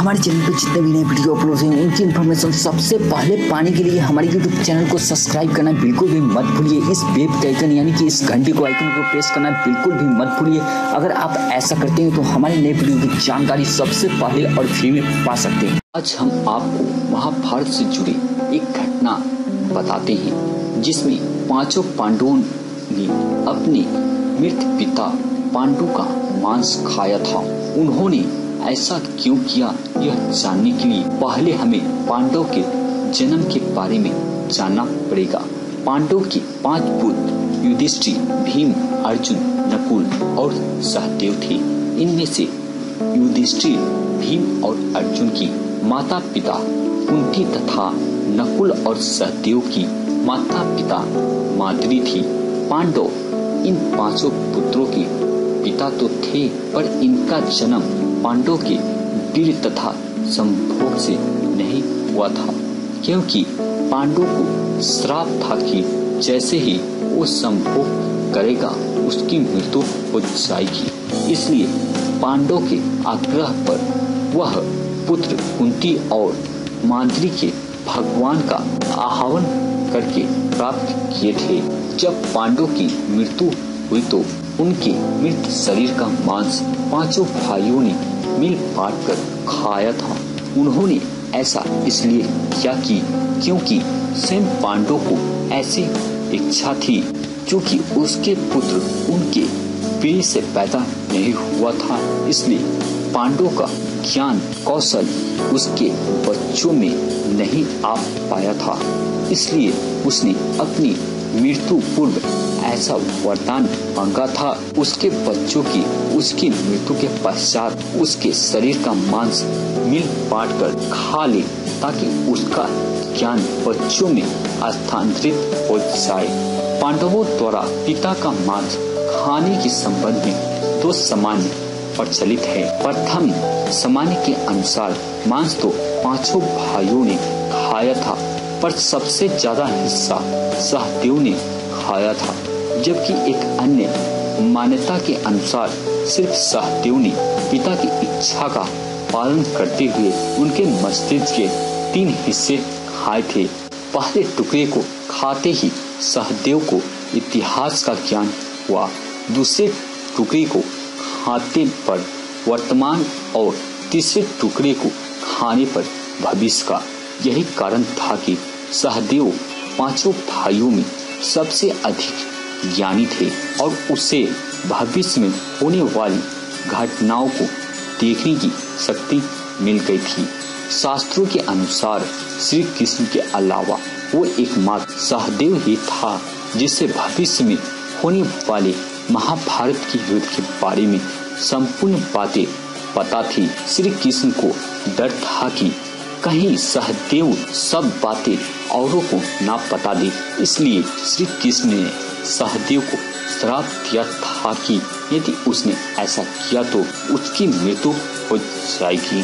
हमारे चैनल पे जितने भी नए वीडियो अपलोड हैं उनकी इन्फॉर्मेशन सबसे पहले पाने के लिए हमारे यूट्यूब चैनल को सब्सक्राइब करना बिल्कुल भी मत भूलिए। इस बेल के आइकन यानी कि इस घंटी को आइकन को प्रेस करना बिल्कुल भी मत भूलिए। अगर आप ऐसा करते हैं तो हमारे नए वीडियो की जानकारी सबसे पहले और फ्री में पा सकते हैं। आज हम आपको महाभारत से जुड़ी एक घटना बताते हैं जिसमें पांचों पांडवों ने अपने मृत पिता पांडु का मांस खाया था। उन्होंने ऐसा क्यों किया यह जानने के लिए पहले हमें पांडव के जन्म के बारे में जानना पड़ेगा। पांडव के 5 पुत्र युधिष्ठिर, भीम, अर्जुन, नकुल और सहदेव थे। इनमें से युधिष्ठिर, भीम और अर्जुन की माता पिता कुंती तथा नकुल और सहदेव की माता पिता माद्री थी। पांडव इन 5 पुत्रों के पिता तो थे, पर इनका जन्म पांडव के वीर तथा संभोग से नहीं हुआ था, क्योंकि पांडव को श्राप था कि जैसे ही वो संभोग करेगा उसकी मृत्यु हो जाएगी। इसलिए पांडव के आग्रह पर वह पुत्र कुंती और माद्री के भगवान का आह्वान करके प्राप्त किए थे। जब पांडव की मृत्यु हुई तो उनके मृत शरीर का मांस 5 भाइयों ने मिल बांट कर खाया था। उन्होंने ऐसा इसलिए किया कि क्योंकि स्वयं पांडव को ऐसी इच्छा थी, क्योंकि उसके पुत्र उनके वीर से पैदा नहीं हुआ था। इसलिए पांडव का ज्ञान कौशल उसके बच्चों में नहीं आ पाया था। इसलिए उसने अपनी मृत्यु पूर्व ऐसा वरदान मांगा था, उसके बच्चों की उसकी मृत्यु के पश्चात उसके शरीर का मांस मिल बांट कर खा ले, ताकि उसका ज्ञान बच्चों में स्थानांतरित हो जाए। पांडवों द्वारा पिता का मांस खाने के संबंध में 2 सामान्य प्रचलित है। प्रथम सामान्य के अनुसार मांस तो 5 भाइयों ने खाया था, पर सबसे ज्यादा हिस्सा सहदेव ने खाया था, जबकि एक अन्य मान्यता के अनुसार सिर्फ सहदेव ने पिता की इच्छा का पालन करते हुए उनके मस्तिष्क के 3 हिस्से खाए थे। पहले टुकड़े को खाते ही सहदेव को इतिहास का ज्ञान हुआ, दूसरे टुकड़े को खाते पर वर्तमान और तीसरे टुकड़े को खाने पर भविष्य का। यही कारण था कि सहदेव 5 भाइयों में सबसे अधिक ज्ञानी थे और उसे भविष्य में होने वाली घटनाओं को देखने की शक्ति मिल गई थी। शास्त्रों के अनुसार श्री कृष्ण के अलावा वो एकमात्र सहदेव ही था जिसे भविष्य में होने वाले महाभारत के युद्ध के बारे में संपूर्ण बातें पता थी। श्री कृष्ण को डर था कि कहीं सहदेव सब बातें औरों को ना बता दे। इसलिए श्री कृष्ण ने सहदेव को श्राप दिया था कि यदि उसने ऐसा किया तो उसकी मृत्यु हो जाएगी।